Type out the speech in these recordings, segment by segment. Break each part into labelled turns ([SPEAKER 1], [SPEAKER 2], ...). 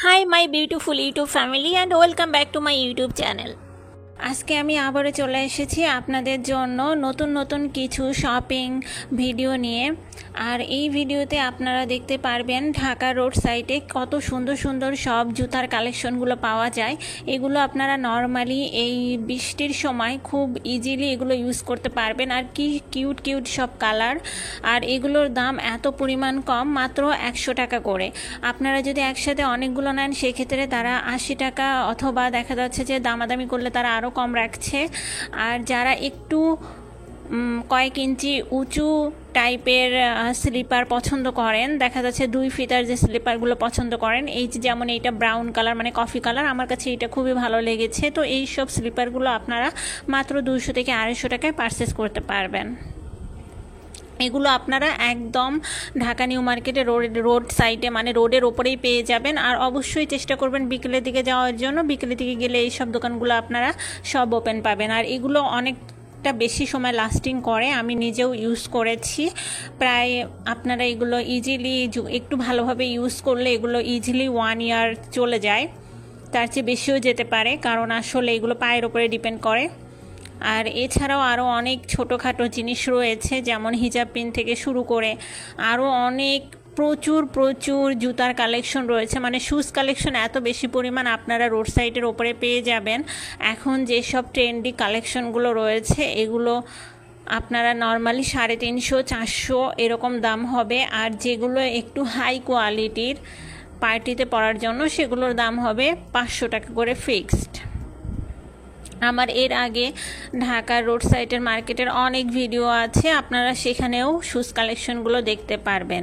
[SPEAKER 1] Hi my beautiful YouTube family and welcome back to my YouTube channel. আজকে আমি আবারও চলে এসেছি আপনাদের জন্য নতুন নতুন কিছু শপিং ভিডিও নিয়ে। আর এই ভিডিওতে আপনারা দেখতে পারবেন ঢাকা রোড সাইডে কত সুন্দর সুন্দর সব জুতার কালেকশনগুলো পাওয়া যায়। এগুলো আপনারা নর্মালি এই বৃষ্টির সময় খুব ইজিলি এগুলো ইউজ করতে পারবেন। আর কি কিউট কিউট সব কালার, আর এগুলোর দাম এত পরিমাণ কম, মাত্র 100 টাকা করে। আপনারা যদি একসাথে অনেকগুলো নেন সেক্ষেত্রে তারা 80 টাকা, অথবা দেখা যাচ্ছে যে দামাদামি করলে তারা আরও কম রাখছে। আর যারা একটু কয়েক ইঞ্চি উঁচু টাইপের স্লিপার পছন্দ করেন, দেখা যাচ্ছে 2 ফিতার যে স্লিপারগুলো পছন্দ করেন, এই যেমন এইটা ব্রাউন কালার মানে কফি কালার, আমার কাছে এটা খুবই ভালো লেগেছে। তো এই সব স্লিপারগুলো আপনারা মাত্র 200 থেকে 250 টাকায় পারচেস করতে পারবেন। এগুলো আপনারা একদম ঢাকা নিউ মার্কেটে রোড সাইডে মানে রোডের ওপরেই পেয়ে যাবেন। আর অবশ্যই চেষ্টা করবেন বিকেলের দিকে যাওয়ার জন্য। বিকেলের দিকে গেলে এই সব দোকানগুলো আপনারা সব ওপেন পাবেন। আর এগুলো অনেকটা বেশি সময় লাস্টিং করে, আমি নিজেও ইউজ করেছি। প্রায় আপনারা এগুলো ইজিলি একটু ভালোভাবে ইউজ করলে এগুলো ইজিলি 1 ইয়ার চলে যায়, তার চেয়ে বেশিও যেতে পারে, কারণ আসলে এগুলো পায়ের ওপরে ডিপেন্ড করে। আর এছাড়াও আরও অনেক ছোটোখাটো জিনিস রয়েছে, যেমন হিজাব পিন থেকে শুরু করে আরও অনেক প্রচুর প্রচুর জুতার কালেকশন রয়েছে। মানে শুজ কালেকশন এত বেশি পরিমাণ আপনারা রোড সাইডের ওপরে পেয়ে যাবেন। এখন যেসব ট্রেন্ডি কালেকশনগুলো রয়েছে এগুলো আপনারা নর্মালি 350 400 এরকম দাম হবে। আর যেগুলো একটু হাই কোয়ালিটির পার্টিতে পরার জন্য সেগুলোর দাম হবে 500 টাকা করে ফিক্সড। আমার এর আগে ঢাকার রোড সাইডের মার্কেটের অনেক ভিডিও আছে, আপনারা সেখানেও শুজ কালেকশনগুলো দেখতে পারবেন।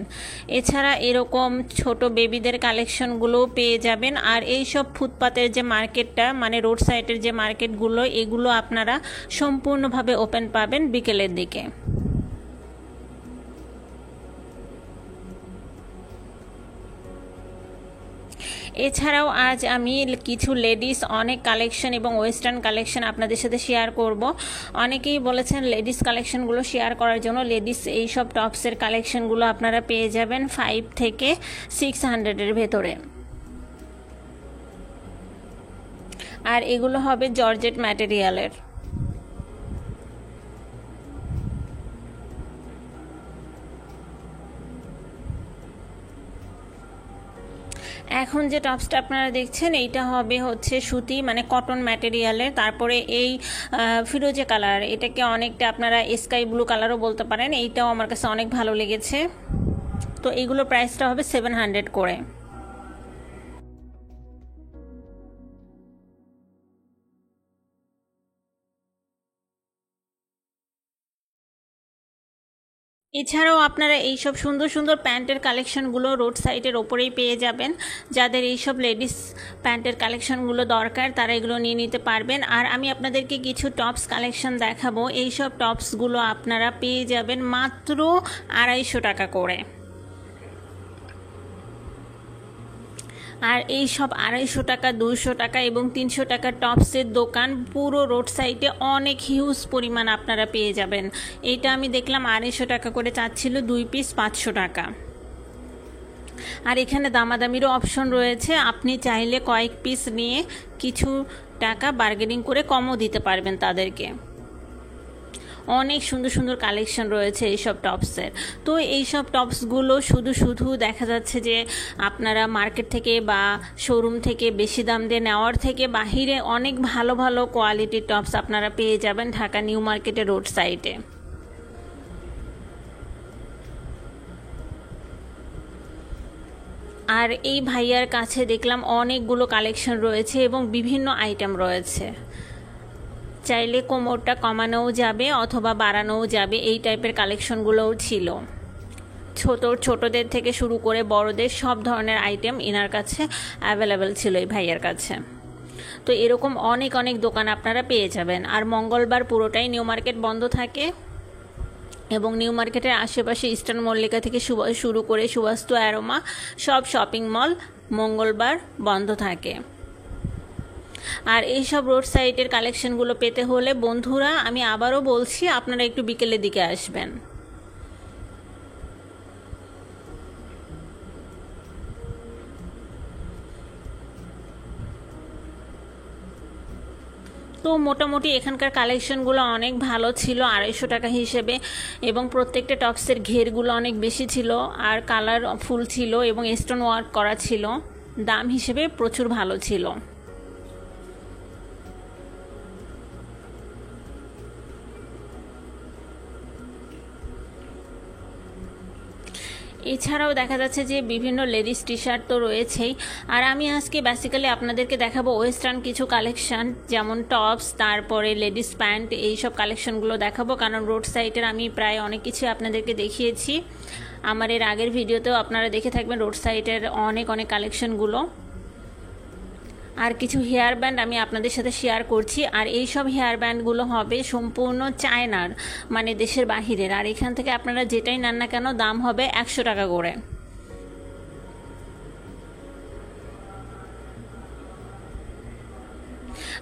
[SPEAKER 1] এছাড়া এরকম ছোট বেবিদের কালেকশনগুলোও পেয়ে যাবেন। আর এই সব ফুটপাতের যে মার্কেটটা মানে রোড সাইডের যে মার্কেটগুলো, এগুলো আপনারা সম্পূর্ণভাবে ওপেন পাবেন বিকেলের দিকে। এছাড়াও আজ আমি কিছু লেডিস অনেক কালেকশন এবং ওয়েস্টার্ন কালেকশন আপনাদের সাথে শেয়ার করব। অনেকেই বলেছেন লেডিস কালেকশনগুলো শেয়ার করার জন্য। লেডিস এই সব টপসের কালেকশনগুলো আপনারা পেয়ে যাবেন 5 থেকে 600-এর ভেতরে। আর এগুলো হবে জর্জেট ম্যাটেরিয়ালের। এখন যে টপসটা আপনারা দেখছেন এইটা হবে হচ্ছে সুতি মানে কটন ম্যাটেরিয়ালের। তারপরে এই ফিরোজে কালার, এটাকে অনেকটা আপনারা স্কাই ব্লু কালারও বলতে পারেন, এইটাও আমার কাছে অনেক ভালো লেগেছে। তো এইগুলোর প্রাইসটা হবে 700 করে। এছাড়াও আপনারা এইসব সুন্দর সুন্দর প্যান্টের কালেকশনগুলো রোড সাইডের ওপরেই পেয়ে যাবেন। যাদের এইসব লেডিস প্যান্টের কালেকশনগুলো দরকার তারা এগুলো নিয়ে নিতে পারবেন। আর আমি আপনাদেরকে কিছু টপস কালেকশন দেখাবো। এইসব টপসগুলো আপনারা পেয়ে যাবেন মাত্র 250 টাকা করে। আর এই সব 250 টাকা, 200 টাকা এবং 300 টাকার টপসের দোকান পুরো রোড সাইডে অনেক হিউজ পরিমাণ আপনারা পেয়ে যাবেন। এইটা আমি দেখলাম 250 টাকা করে চাচ্ছিল 2 পিস 500 টাকা। আর এখানে দামাদামিরও অপশন রয়েছে, আপনি চাইলে কয়েক পিস নিয়ে কিছু টাকা বার্গেনিং করে কমও দিতে পারবেন তাদেরকে। অনেক সুন্দর সুন্দর কালেকশন রয়েছে এইসব টপসের। তো এইসব টপসগুলো শুধু শুধু দেখা যাচ্ছে যে আপনারা মার্কেট থেকে বা শোরুম থেকে বেশি দাম দিয়ে নেওয়ার থেকে বাহিরে অনেক ভালো ভালো কোয়ালিটির টপস আপনারা পেয়ে যাবেন ঢাকা নিউ মার্কেটের রোড সাইডে। আর এই ভাইয়ার কাছে দেখলাম অনেকগুলো কালেকশন রয়েছে এবং বিভিন্ন আইটেম রয়েছে। চাইলে কোমরটা কমানোও যাবে অথবা বাড়ানোও যাবে, এই টাইপের কালেকশনগুলোও ছিল। ছোটদের থেকে শুরু করে বড়দের সব ধরনের আইটেম এনার কাছে অ্যাভেলেবেল ছিল এই ভাইয়ের কাছে। তো এরকম অনেক অনেক দোকান আপনারা পেয়ে যাবেন। আর মঙ্গলবার পুরোটাই নিউ মার্কেট বন্ধ থাকে এবং নিউ মার্কেটের আশেপাশে ইস্টার্ন মল্লিকা থেকে শুরু করে সুবাস্তু, অ্যারোমা সব শপিং মল মঙ্গলবার বন্ধ থাকে। আর এইসব রোড সাইডের কালেকশনগুলো পেতে হলে বন্ধুরা আমি আবারও বলছি আপনারা একটু বিকেলের দিকে আসবেন। তো মোটামুটি এখানকার কালেকশনগুলো অনেক ভালো ছিল 250 টাকা হিসেবে, এবং প্রত্যেকটা টপসের ঘেরগুলো অনেক বেশি ছিল আর কালার ফুল ছিল এবং স্টোন ওয়ার্ক করা ছিল। দাম হিসেবে প্রচুর ভালো ছিল। এছাড়াও দেখা যাচ্ছে যে বিভিন্ন লেডিস টি শার্ট তো রয়েছেই। আর আমি আজকে বেসিক্যালি আপনাদেরকে দেখাবো ওয়েস্টার্ন কিছু কালেকশন, যেমন টপস, তারপরে লেডিস প্যান্ট, এইসব কালেকশনগুলো দেখাবো। কারণ রোড সাইডের আমি প্রায় অনেক কিছু আপনাদেরকে দেখিয়েছি। আমার এর আগের ভিডিওতেও আপনারা দেখে থাকবেন রোড সাইডের অনেক অনেক কালেকশনগুলো। আর কিছু হেয়ার ব্যান্ড আমি আপনাদের সাথে শেয়ার করছি। আর এই সব হেয়ার ব্যান্ডগুলো হবে সম্পূর্ণ চায়নার, মানে দেশের বাহিরের। আর এখান থেকে আপনারা যেটাই নেন না কেন দাম হবে 100 টাকা করে।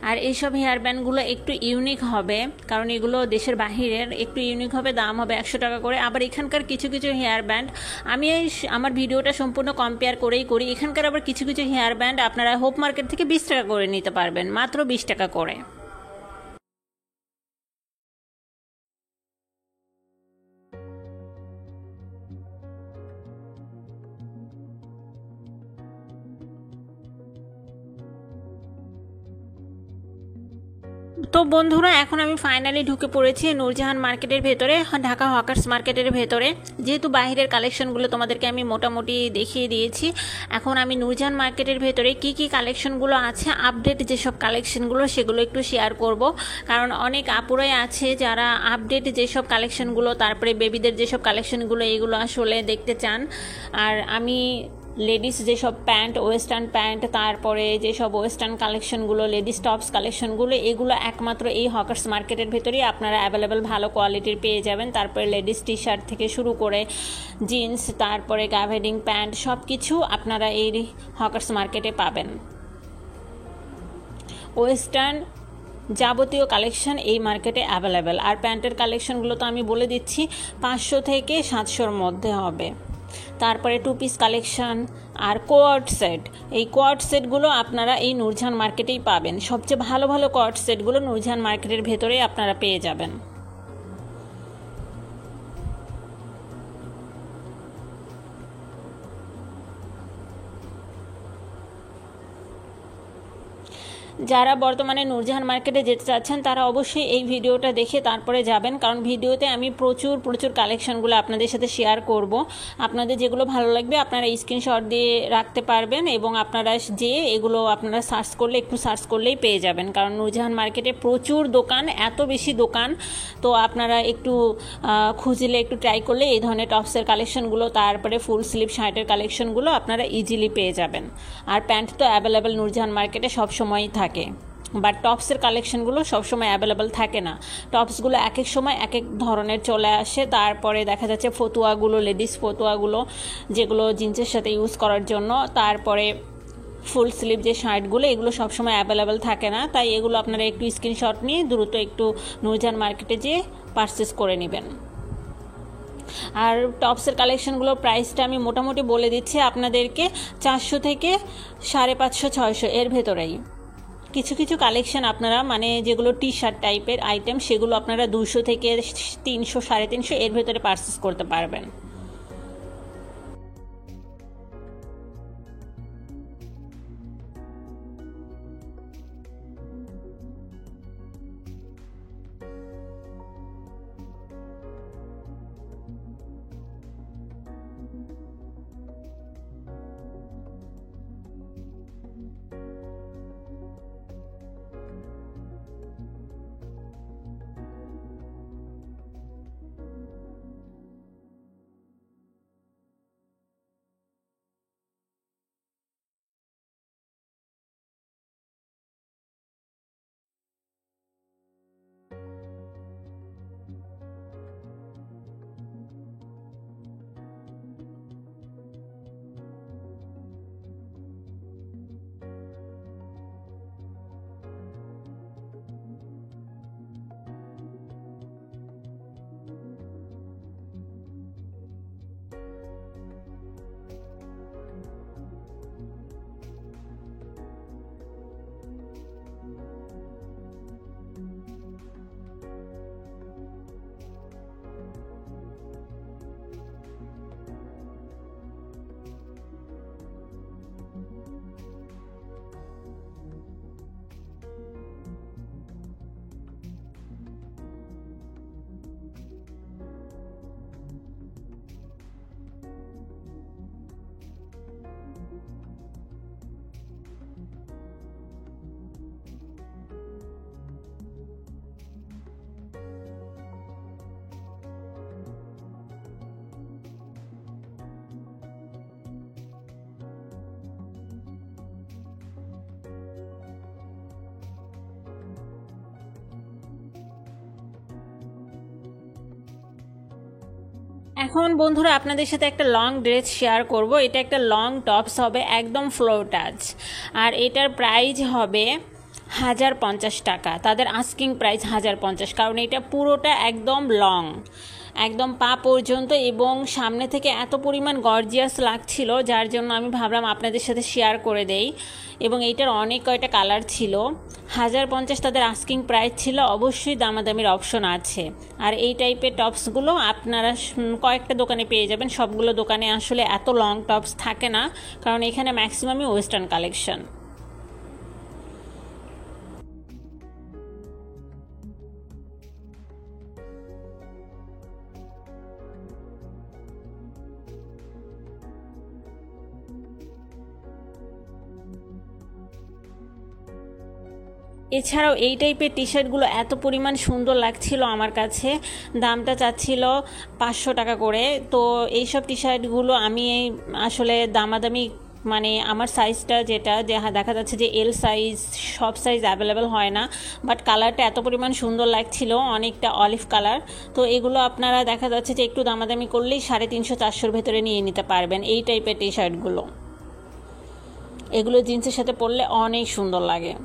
[SPEAKER 1] আর এইসব হেয়ার ব্যান্ডগুলো একটু ইউনিক হবে, কারণ এগুলো দেশের বাহিরের, একটু ইউনিক হবে, দাম হবে 100 টাকা করে। আবার এখানকার কিছু কিছু হেয়ার ব্যান্ড আমি আমার ভিডিওটা সম্পূর্ণ কম্পেয়ার করেই করি। এখানকার আবার কিছু কিছু হেয়ার ব্যান্ড আপনারা হোপ মার্কেট থেকে 20 টাকা করে নিতে পারবেন, মাত্র 20 টাকা করে। তো বন্ধুরা, এখন আমি ফাইনালি ঢুকে পড়েছি নূরজাহান মার্কেটের ভেতরে, ঢাকা হকার্স মার্কেটের ভেতরে। যেহেতু বাইরের কালেকশনগুলো তোমাদেরকে আমি মোটামুটি দেখিয়ে দিয়েছি, এখন আমি নূরজাহান মার্কেটের ভেতরে কি কি কালেকশনগুলো আছে, আপডেট যেসব কালেকশনগুলো, সেগুলো একটু শেয়ার করব। কারণ অনেক আপুরাই আছে যারা আপডেট যেসব কালেকশনগুলো, তারপরে বেবিদের যেসব কালেকশনগুলো, এগুলো আসলে দেখতে চান। আর আমি লেডিস যেসব প্যান্ট, ওয়েস্টার্ন প্যান্ট, তারপরে যেসব ওয়েস্টার্ন কালেকশনগুলো, লেডিস টপস কালেকশনগুলো, এগুলো একমাত্র এই হকার্স মার্কেটের ভেতরেই আপনারা অ্যাভেলেবেল ভালো কোয়ালিটির পেয়ে যাবেন। তারপরে লেডিস টি শার্ট থেকে শুরু করে জিন্স, তারপরে গাভেডিং প্যান্ট, সব কিছু আপনারা এই হকার্স মার্কেটে পাবেন। ওয়েস্টার্ন যাবতীয় কালেকশন এই মার্কেটে অ্যাভেলেবেল। আর প্যান্টের কালেকশনগুলো তো আমি বলে দিচ্ছি 500 থেকে 700-র মধ্যে হবে। তারপরে টু পিস কালেকশন আর কোয়ার্ড সেট, এই কোয়ার্ড সেটগুলো আপনারা এই নূরজাহান মার্কেটেই পাবেন। সবচেয়ে ভালো ভালো কোয়ার্ড সেটগুলো নূরজাহান মার্কেটের ভেতরেই আপনারা পেয়ে যাবেন। যারা বর্তমানে নূরজাহান মার্কেটে যেতে চাচ্ছেন তারা অবশ্যই এই ভিডিওটা দেখে তারপরে যাবেন, কারণ ভিডিওতে আমি প্রচুর প্রচুর কালেকশনগুলো আপনাদের সাথে শেয়ার করব। আপনাদের যেগুলো ভালো লাগবে আপনারা স্ক্রিনশট দিয়ে রাখতে পারবেন, এবং আপনারা যেয়ে এগুলো আপনারা সার্চ করলে, একটু সার্চ করলেই পেয়ে যাবেন। কারণ নূরজাহান মার্কেটে প্রচুর দোকান, এত বেশি দোকান, তো আপনারা একটু খুঁজলে, একটু ট্রাই করলে এই ধরনের টপসের কালেকশনগুলো, তারপরে ফুল স্লিভ শার্টের কালেকশনগুলো আপনারা ইজিলি পেয়ে যাবেন। আর প্যান্ট তো অ্যাভেলেবেল নূরজাহান মার্কেটে সবসময়ই থাকে, বাট টপসের কালেকশনগুলো সবসময় অ্যাভেলেবেল থাকে না। টপসগুলো এক এক সময় এক এক ধরনের চলে আসে। তারপরে দেখা যাচ্ছে ফতুয়াগুলো, লেডিস ফতুয়াগুলো, যেগুলো জিন্সের সাথে ইউজ করার জন্য, তারপরে ফুল স্লিভ যে শার্টগুলো, এগুলো সবসময় অ্যাভেলেবেল থাকে না। তাই এগুলো আপনারা একটু স্ক্রিনশট নিয়ে দ্রুত একটু নূরজাহান মার্কেটে যেয়ে পারচেস করে নেবেন। আর টপসের কালেকশনগুলোর প্রাইসটা আমি মোটামুটি বলে দিচ্ছি আপনাদেরকে, 400 থেকে 550, 600 এর ভেতরেই। কিছু কিছু কালেকশন আপনারা, মানে যেগুলো টি শার্ট টাইপের আইটেম, সেগুলো আপনারা 200 থেকে 300, 350 এর ভেতরে পারচেস করতে পারবেন। এখন বন্ধুরা আপনাদের সাথে একটা লং ড্রেস শেয়ার করব। এটা একটা লং টপস হবে, একদম ফ্লোর টাচ, আর এটার প্রাইস হবে 1050 টাকা। তাদের আস্কিং প্রাইস 1050, কারণ এটা পুরোটা একদম লং, একদম পা পর্যন্ত, এবং সামনে থেকে এত পরিমাণ গর্জিয়াস লাগছিল, যার জন্য আমি ভাবলাম আপনাদের সাথে শেয়ার করে দেই। এবং এইটার অনেক কয়টা কালার ছিল। 1050 তাদের আস্কিং প্রাইস ছিল, অবশ্যই দামাদামির অপশন আছে। আর এই টাইপের টপসগুলো আপনারা কয়েকটা দোকানে পেয়ে যাবেন, সবগুলো দোকানে আসলে এত লং টপস থাকে না, কারণ এখানে ম্যাক্সিমামই ওয়েস্টার্ন কালেকশন। এছাড়াও এই টাইপের টি শার্টগুলো এত পরিমাণ সুন্দর লাগছিল আমার কাছে, দামটা চাচ্ছিল 500 টাকা করে। তো এইসব টি শার্টগুলো আমি আসলে দামাদামি, মানে আমার সাইজটা যেটা দেখা যাচ্ছে যে এল সাইজ, সব সাইজ অ্যাভেলেবেল হয় না, বাট কালারটা এত পরিমাণ সুন্দর লাগছিল, অনেকটা অলিভ কালার। তো এগুলো আপনারা দেখা যাচ্ছে যে একটু দামাদামি করলেই 350-400-র ভেতরে নিয়ে নিতে পারবেন এই টাইপের টি শার্টগুলো। এগুলো জিন্সের সাথে পরলে অনেক সুন্দর লাগে।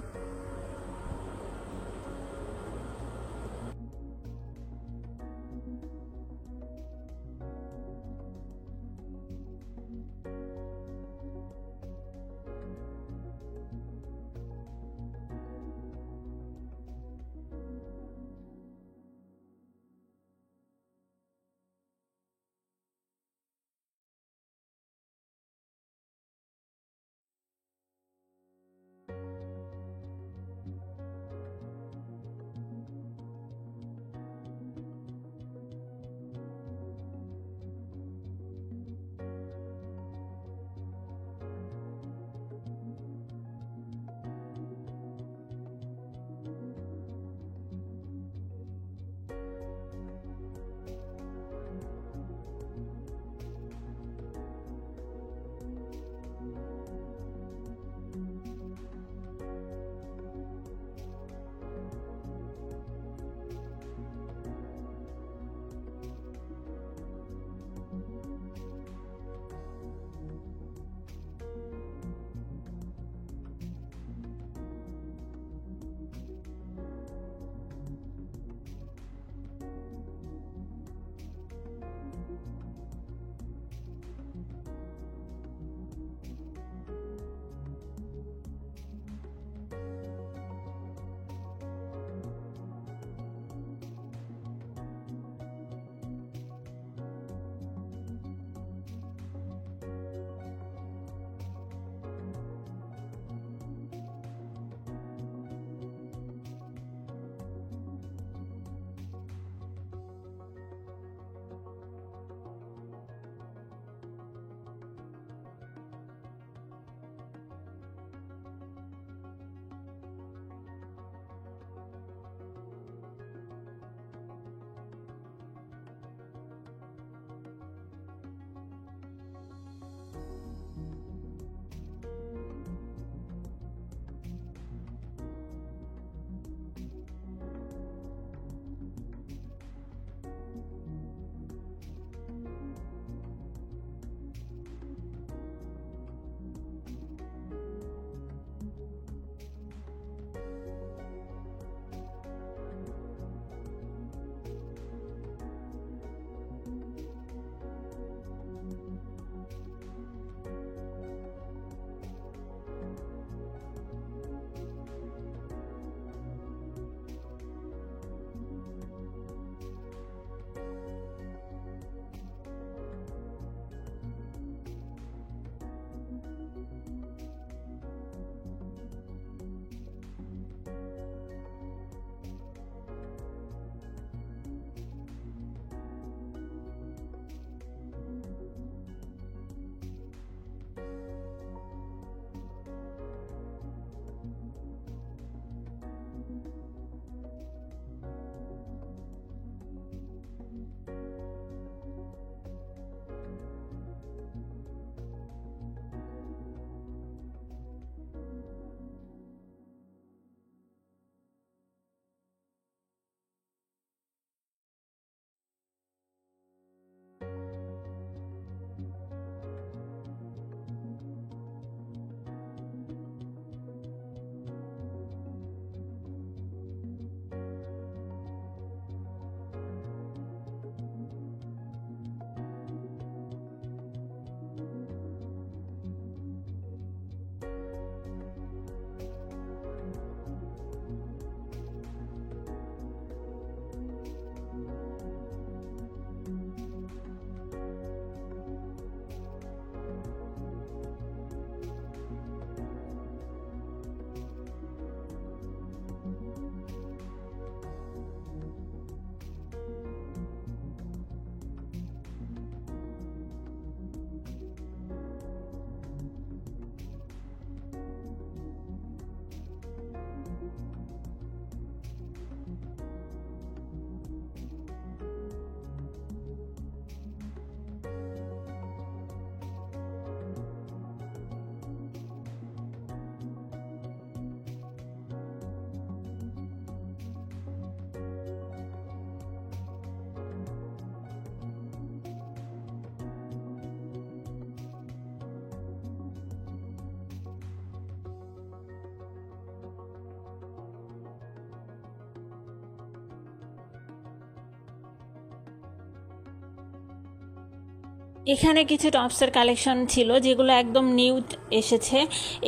[SPEAKER 1] এখানে কিছু টপসের কালেকশন ছিল যেগুলো একদম নিউ এসেছে।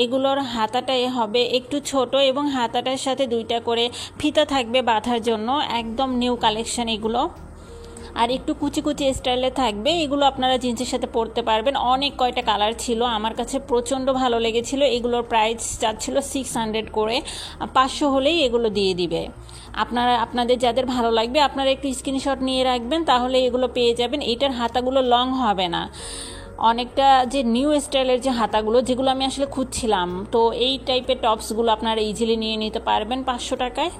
[SPEAKER 1] এগুলোর হাতাটা হবে একটু ছোট এবং হাতাটার সাথে দুইটা করে ফিতা থাকবে বাঁধার জন্য। একদম নিউ কালেকশন এগুলো, আর একটু কুচি কুচি স্টাইলে থাকবে। এগুলো আপনারা জিন্সের সাথে পরতে পারবেন। অনেক কয়টা কালার ছিল, আমার কাছে প্রচণ্ড ভালো লেগেছিল। এগুলোর প্রাইস চাচ্ছিল 600 করে, 500 হলেই এগুলো দিয়ে দিবে। আপনারা আপনাদের যাদের ভালো লাগবে আপনারা একটু স্ক্রিনশট নিয়ে রাখবেন, তাহলে এগুলো পেয়ে যাবেন। এটার হাতাগুলো লং হবে না, অনেকটা যে নিউ স্টাইলের যে হাতাগুলো যেগুলো আমি আসলে খুঁজছিলাম, তো এই টাইপের টপসগুলো আপনারা ইজিলি নিয়ে নিতে পারবেন 500 টাকায়।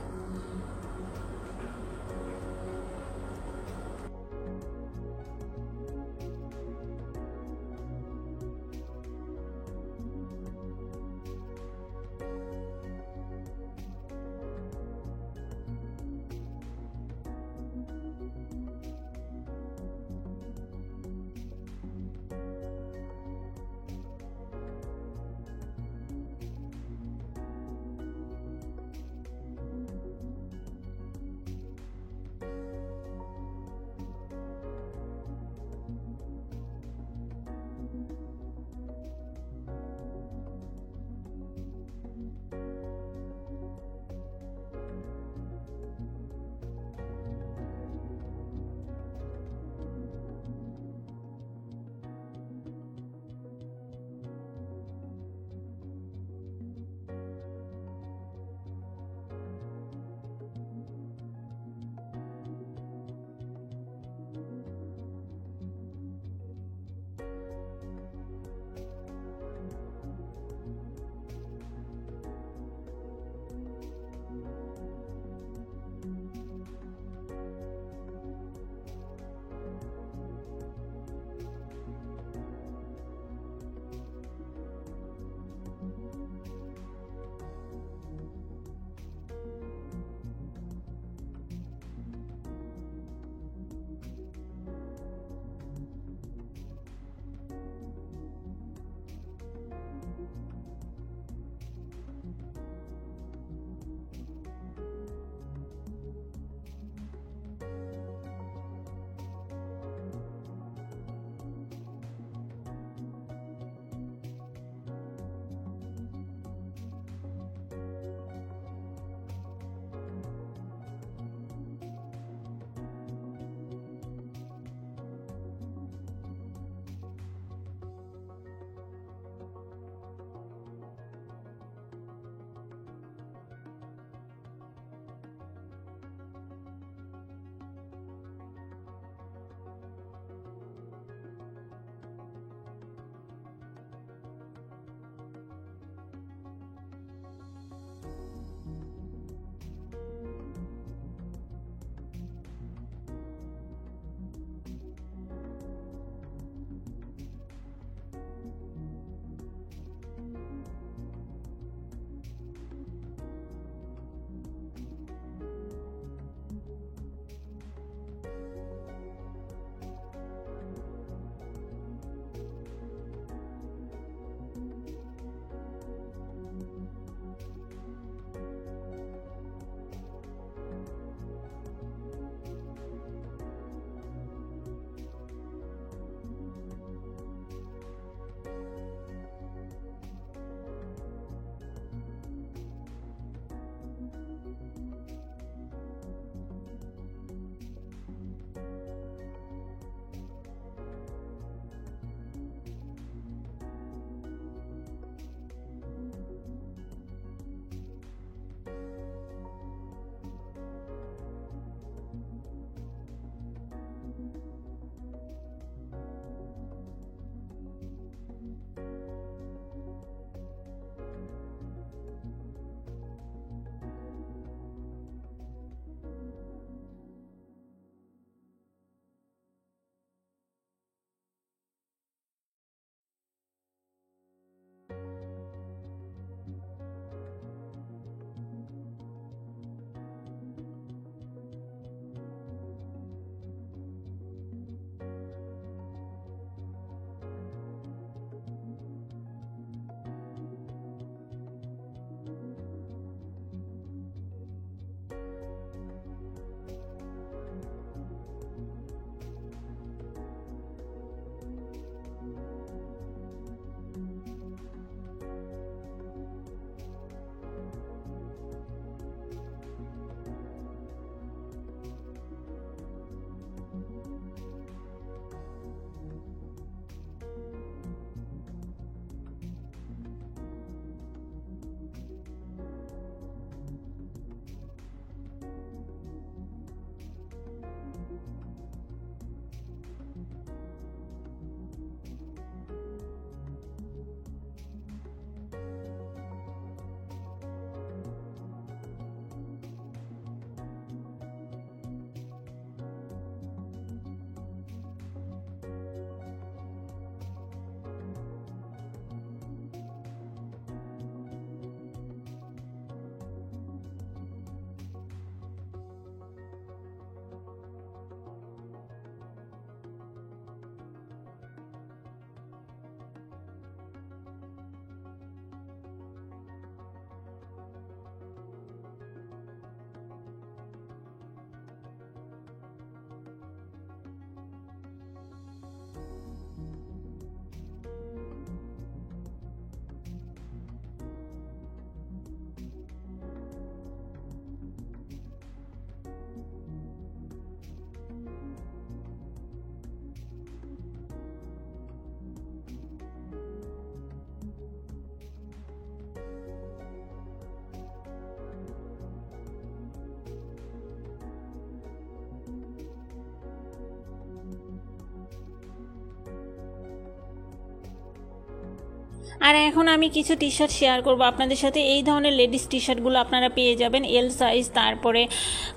[SPEAKER 1] আর এখন আমি কিছু টি শার্ট শেয়ার করব আপনাদের সাথে। এই ধরনের লেডিস টি শার্টগুলো আপনারা পেয়ে যাবেন এল সাইজ, তারপরে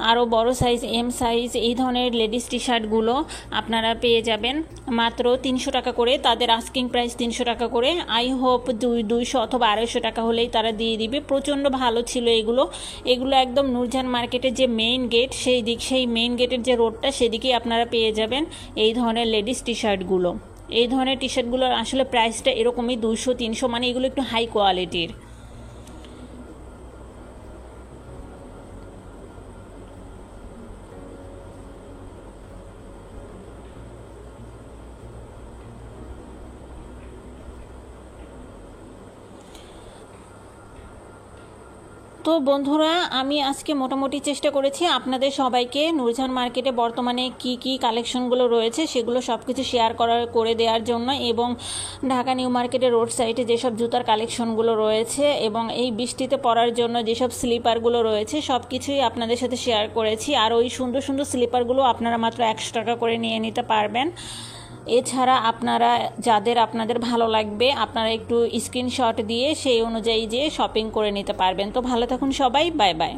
[SPEAKER 1] আরও বড় সাইজ এম সাইজ, এই ধরনের লেডিস টি শার্টগুলো আপনারা পেয়ে যাবেন মাত্র 300 টাকা করে। তাদের আস্কিং প্রাইস 300 টাকা করে। আই হোপ 200 অথবা 250 টাকা হলেই তারা দিয়ে দিবে। প্রচণ্ড ভালো ছিল এগুলো। একদম নূরজাহান মার্কেটের যে মেইন গেট, সেই মেইন গেটের যে রোডটা, সেদিকেই আপনারা পেয়ে যাবেন এই ধরনের লেডিস টি শার্টগুলো। এই ধরনের টি শার্টগুলোর আসলে প্রাইসটা এরকমই 200-300, মানে এগুলো একটু হাই কোয়ালিটির। তো বন্ধুরা, আমি আজকে মোটামুটি চেষ্টা করেছি আপনাদের সবাইকে নূরজাহান মার্কেটে বর্তমানে কি কি কালেকশনগুলো রয়েছে সেগুলো সব কিছু শেয়ার করে দেওয়ার জন্য, এবং ঢাকা নিউ মার্কেটের রোড সাইডে যেসব জুতার কালেকশনগুলো রয়েছে এবং এই বৃষ্টিতে পরার জন্য যেসব স্লিপারগুলো রয়েছে সব কিছুই আপনাদের সাথে শেয়ার করেছি। আর ওই সুন্দর সুন্দর স্লিপারগুলো আপনারা মাত্র 100 টাকা করে নিয়ে নিতে পারবেন। এছাড়া আপনাদের ভালো লাগবে, আপনারা একটু স্ক্রিনশট দিয়ে সেই অনুযায়ী যে শপিং করে নিতে পারবেন। তো ভালো থাকুন সবাই, বাই বাই।